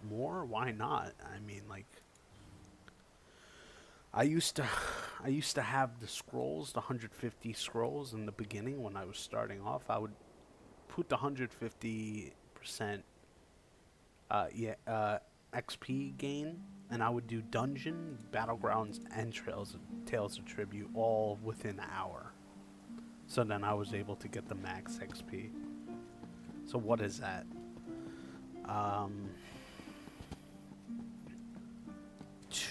more, why not? I mean, like, I used to have the scrolls, the 150 scrolls in the beginning when I was starting off. I would put the 150% XP gain, and I would do dungeon, battlegrounds, and Tales of Tribute all within an hour. So then I was able to get the max XP. So what is that?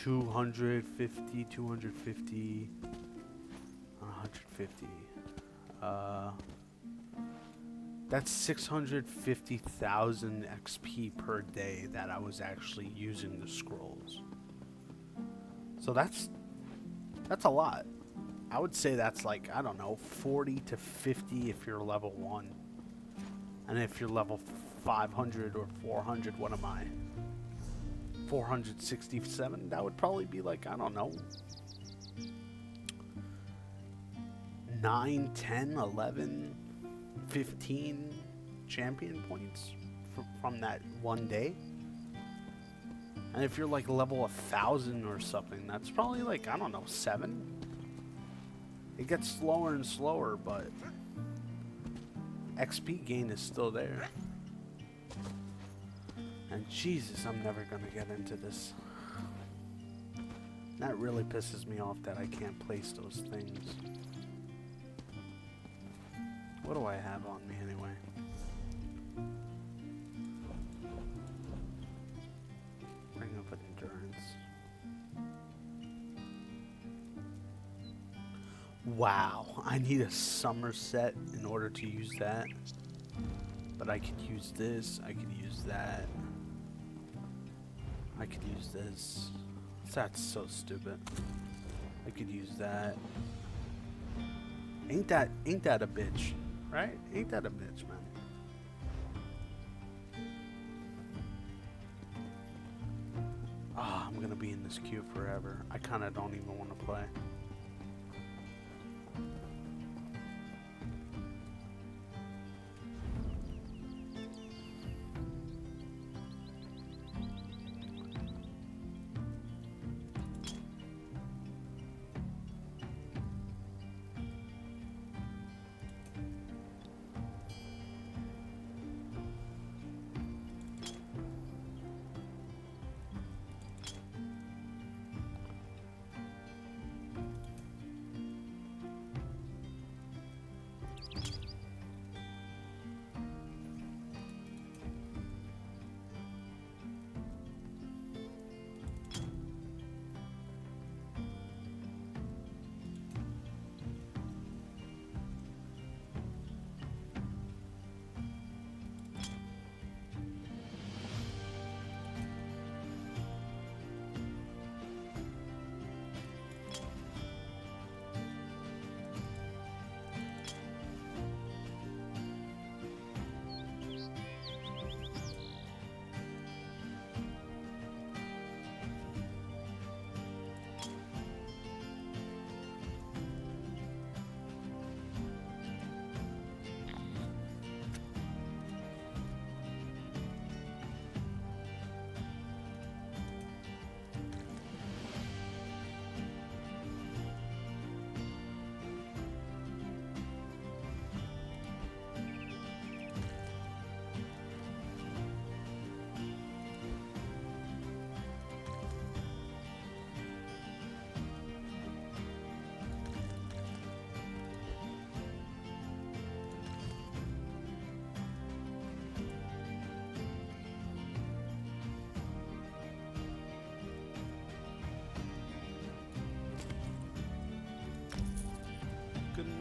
250, 250, 150. That's 650,000 XP per day that I was actually using the scrolls. So that's a lot. I would say that's like, I don't know, 40 to 50 if you're level 1. And if you're level 500 or 400, what am I? 467, that would probably be like, I don't know, 9, 10, 11, 15 champion points from that one day. And if you're like level 1,000 or something, that's probably like, I don't know, 7. It gets slower and slower, but XP gain is still there. And Jesus, I'm never gonna get into this. That really pisses me off that I can't place those things. What do I have on me anyway? Ring of Endurance. Wow, I need a Somerset in order to use that. But I could use this, I could use that. I could use this. That's so stupid. I could use that. Ain't that a bitch, right? Ain't that a bitch, man? Ah, I'm gonna be in this queue forever. I kinda don't even want to play.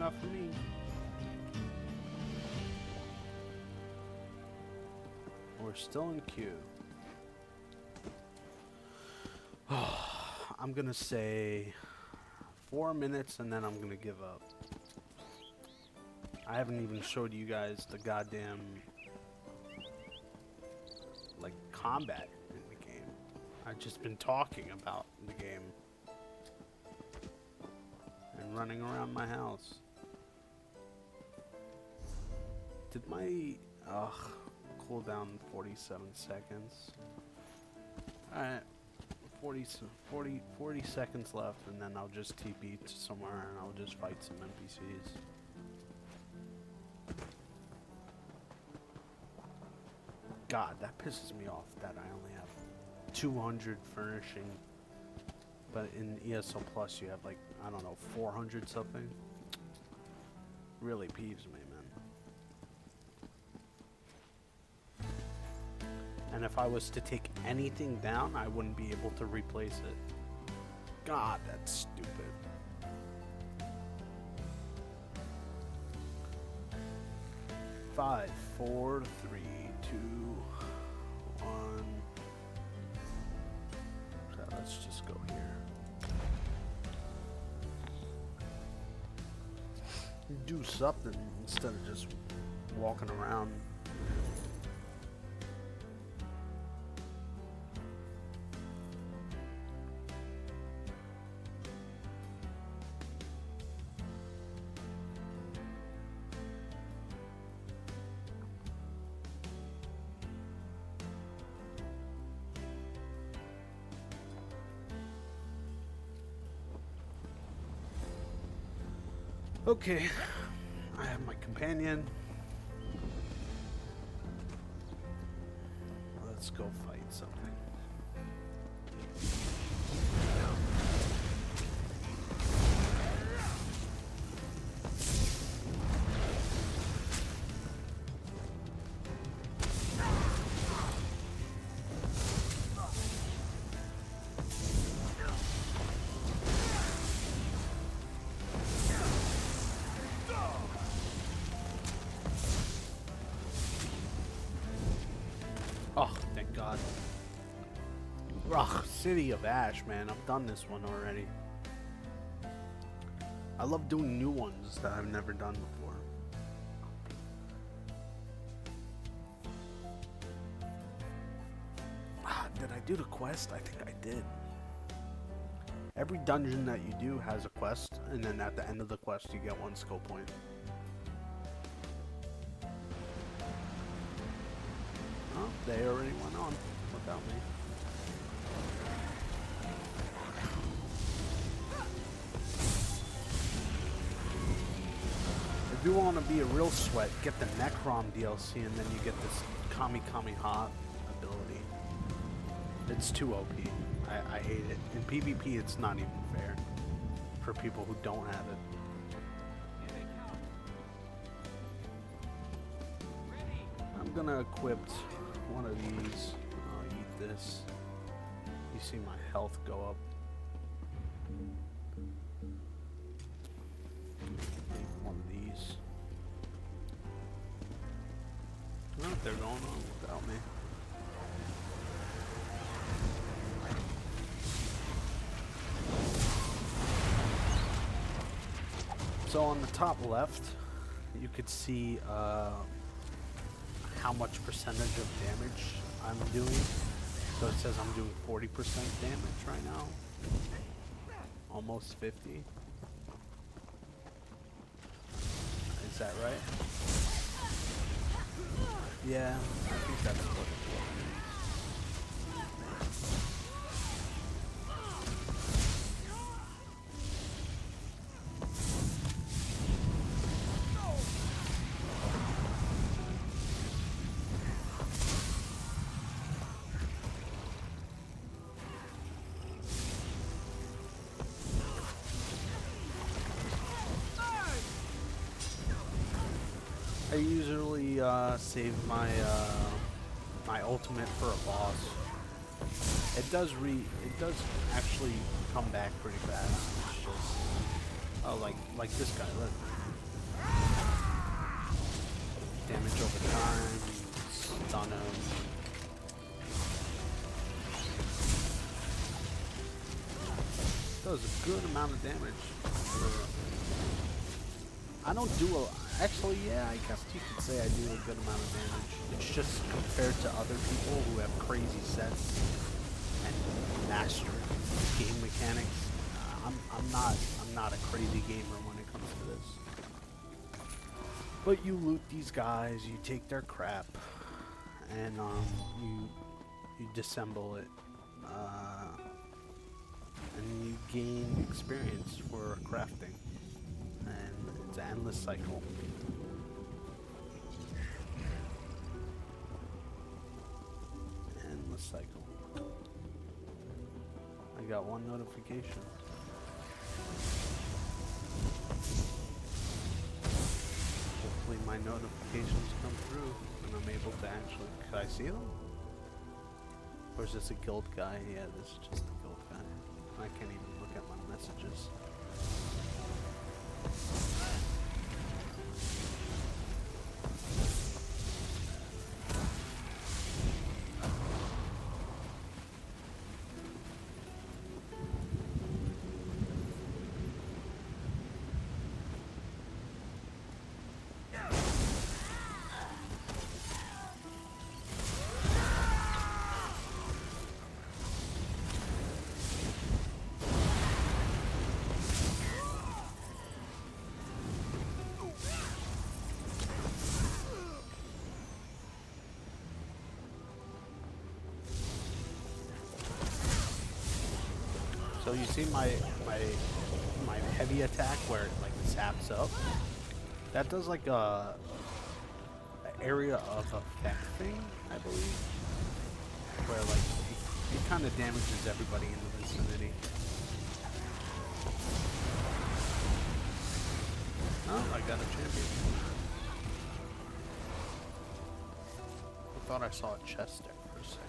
enough for me. We're still in queue. I'm gonna say 4 minutes and then I'm gonna give up. I haven't even showed you guys the goddamn like combat in the game. I've just been talking about the game and running around my house. Did my cooldown 47 seconds? Alright, 40 seconds left, and then I'll just TP to somewhere and I'll just fight some NPCs. God, that pisses me off that I only have 200 furnishing, but in ESO Plus you have like, I don't know, 400 something. Really peeves me, man. And if I was to take anything down, I wouldn't be able to replace it. God, that's stupid. Five, four, three, two, one. Okay, let's just go here. Do something instead of just walking around. Okay, I have my companion. Let's go fight something. Oh, thank God. Ugh, City of Ash, man. I've done this one already. I love doing new ones that I've never done before. Did I do the quest? I think I did. Every dungeon that you do has a quest, and then at the end of the quest you get 1 skill point. Oh, they already went on without me. If you want to be a real sweat, get the Necrom DLC and then you get this Kami Kami Ha ability. It's too OP. I hate it. In PvP, it's not even fair for people who don't have it. I'm gonna equip one of these. I'll eat this. You see my health go up. Eat one of these. Oh, they're going on without me. So on the top left, you could see how much percentage of damage I'm doing. So it says I'm doing 40% damage right now. Almost 50. Is that right? Yeah, I think that's what it was. I usually save my my ultimate for a boss. It does actually come back pretty fast. It's just like this guy. Look. damage over time, stun him. Does a good amount of damage. I don't do a... Actually, yeah, I guess you could say I do a good amount of damage. It's just compared to other people who have crazy sets and master game mechanics. I'm not a crazy gamer when it comes to this. But you loot these guys, you take their crap, and you disassemble it, and you gain experience for crafting, and it's an endless cycle. Endless cycle. I got one notification. Hopefully my notifications come through and I'm able to actually... Could I see them? Or is this a guild guy? Yeah, this is just a guild guy. I can't even look at my messages. So you see my heavy attack where it like saps up? That does like a area of effect thing, I believe. Where like it kind of damages everybody in the vicinity. Oh, I got a champion. I thought I saw a chest there for a second.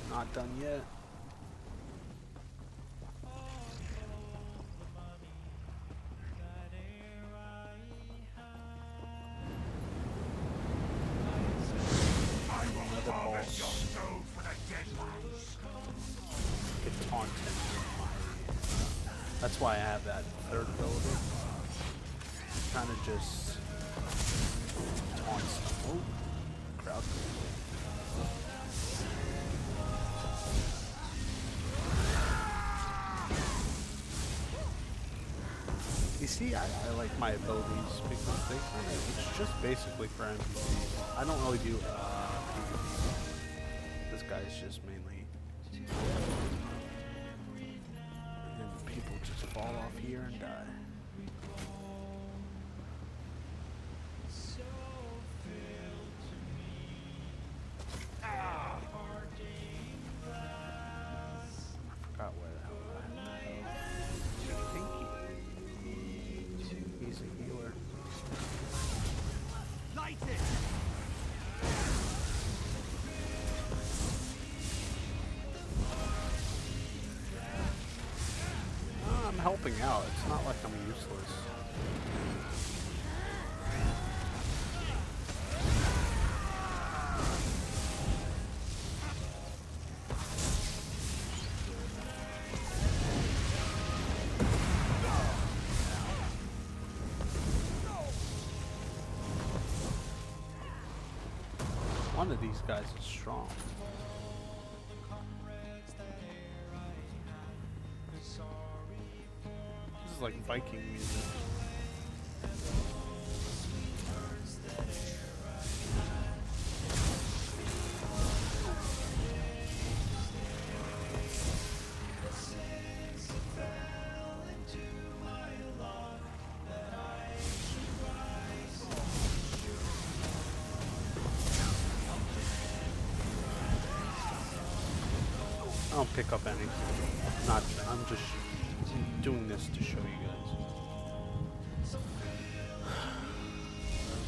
Not done yet. Another boss. Get taunted with my... That's why I have that third ability. Kind of just taunts them. Oh, crowd. You see, I like my abilities because they kind of, it's just basically for NPCs. I don't really do PvP. This guy's just mainly... And then people just fall off here and die. I forgot where the hell I am. I think he's a healer. Light it! I'm helping out. It's not like I'm useless. One of these guys is strong. This is like Viking music. I don't pick up anything. I'm just doing this to show you guys.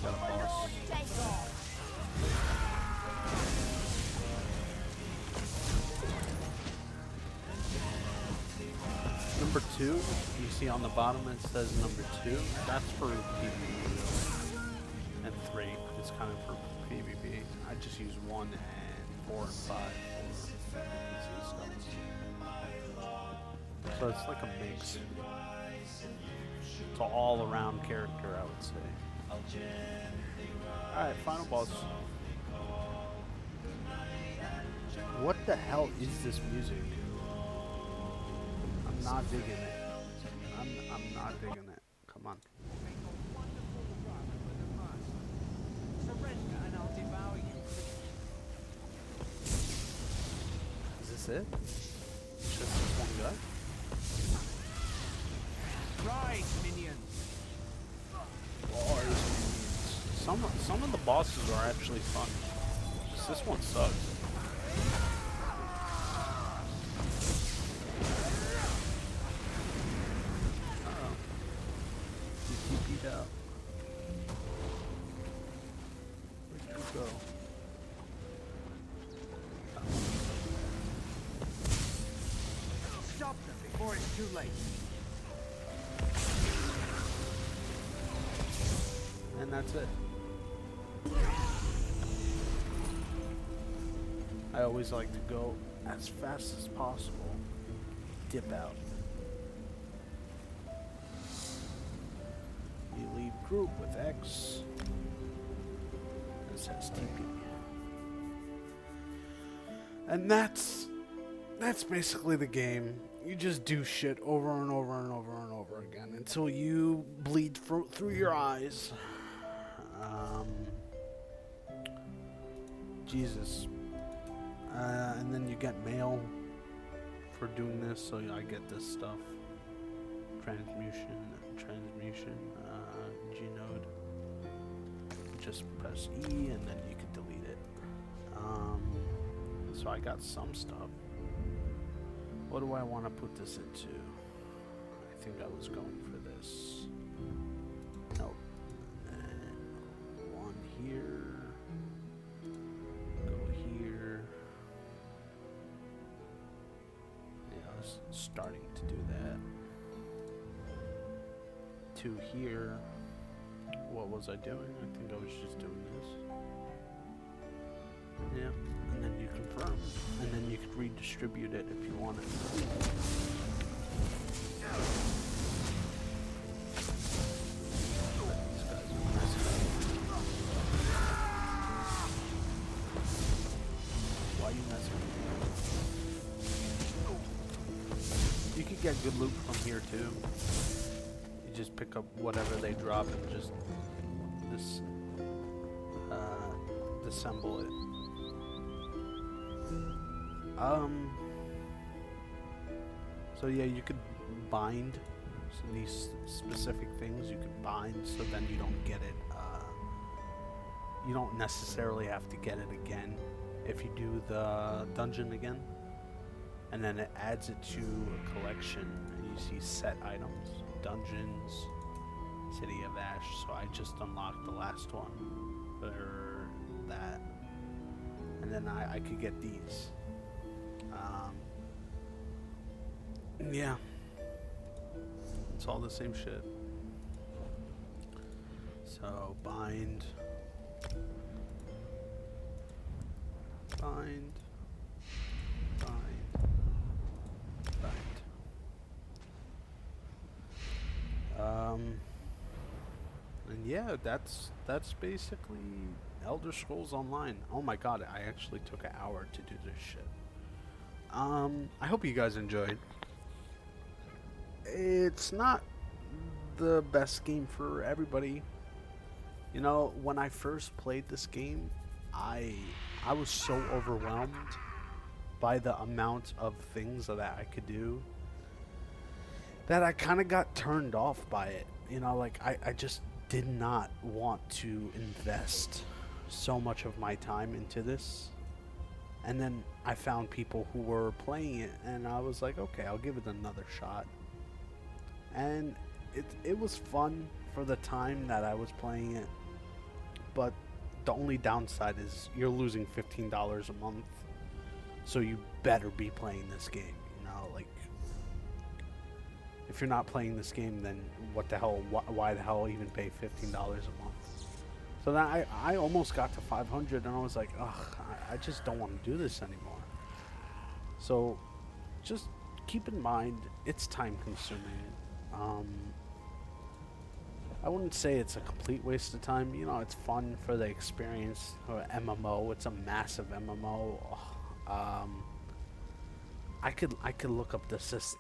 Got a boss. Number 2, you see on the bottom it says number 2. That's for PvP. And 3 is kind of for PvP. I just use 1 and 4 and 5 for PvP stuff. So it's like a mix. It's an all-around character, I would say. Alright, final boss. What the hell is this music? I'm not digging it. I'm not digging it. Come on. Is this it? Just this one guy? Rise, minions! Oh, there's minions. Some of the bosses are actually fun. Just this one sucks. Out. Where'd you go? Stop them before it's too late. And that's it. I always like to go as fast as possible. Dip out. Leave group with X. It says TP. And that's basically the game. You just do shit over and over and over and over again until you bleed through your eyes. Jesus. And then you get mail for doing this, so I get this stuff. Transmutation. Gnode. Just press E and then you can delete it. So I got some stuff. What do I want to put this into? I think I was going for this. Nope. And then one here. Go here. Yeah, I was starting to do that. 2 here. What was I doing? I think I was just doing this. Yeah, and then you confirm. And then you could redistribute it if you wanted. These guys are messing up. Why are you messing with me? You could get good loot from here too. Just pick up whatever they drop and just disassemble it. So yeah, you could bind these specific things. You could bind so then you don't get it. You don't necessarily have to get it again if you do the dungeon again. And then it adds it to a collection, and you see set items. Dungeons, City of Ash, so I just unlocked the last one for that, and then I could get these. Yeah, it's all the same shit. So bind, bind, bind, bind. And yeah, that's basically Elder Scrolls Online. Oh my god, I actually took an hour to do this shit. I hope you guys enjoyed. It's not the best game for everybody. You know, when I first played this game, I was so overwhelmed by the amount of things that I could do that I kind of got turned off by it. You know, like I just did not want to invest so much of my time into this. And then I found people who were playing it, and I was like, okay, I'll give it another shot. and it was fun for the time that I was playing it. But the only downside is you're losing $15 a month, so you better be playing this game. You know, like if you're not playing this game, then what the hell? Why the hell even pay $15 a month? So then I almost got to 500, and I was like, ugh, I just don't want to do this anymore. So just keep in mind, it's time consuming. I wouldn't say it's a complete waste of time. You know, it's fun for the experience. MMO, it's a massive MMO. I could look up this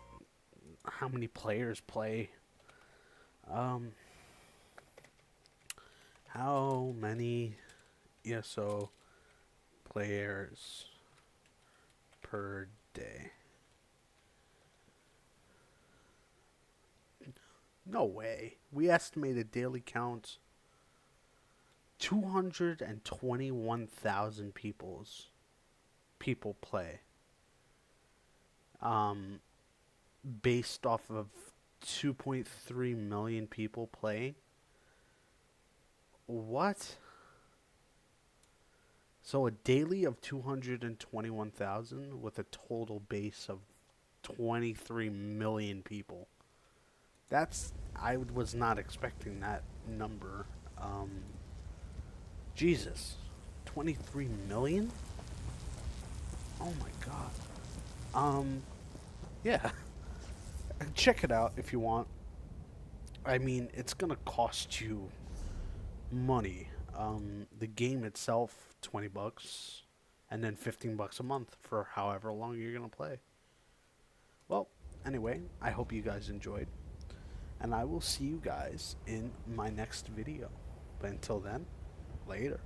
how many players play. How many ESO players per day? No way. We estimated daily count 221,000 people play. Based off of 2.3 million people playing. What? So a daily of 221,000 with a total base of 23 million people. I was not expecting that number. Jesus, 23 million? Oh my god. Yeah. Check it out if you want. I mean, it's gonna cost you money. The game itself, $20, and then $15 a month for however long you're gonna play. Well, anyway, I hope you guys enjoyed. And I will see you guys in my next video. But until then, later.